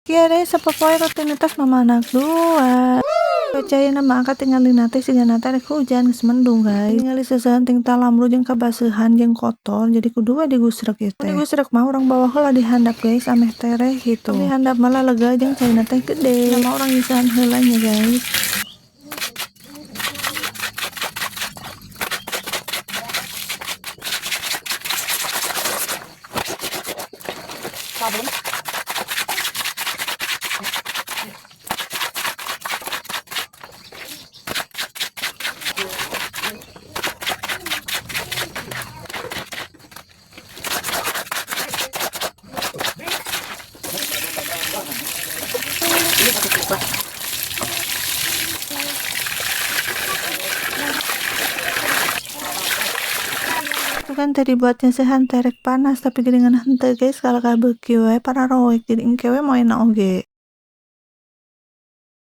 Kieu sapopoe rutinitas mama anak dua. Cuacanya nama angkat tinggalin nate siga nate rek hujan geus mendung guys. Ningali seusehan ting talamru jeung kabaseuhan jeung kotor jadi kudu we digusrek ieu teh. Digusrek mah urang bawa heula di handap guys ameh tereh gitu. Di handap malah lega jeung caina teh gede. Nama urang nyusahan heula nya guys. Itu kan tadi buatnya sehan terek panas tapi geuningan henteu guys kalau kabeuki we pararoek jadi engke we moena oge.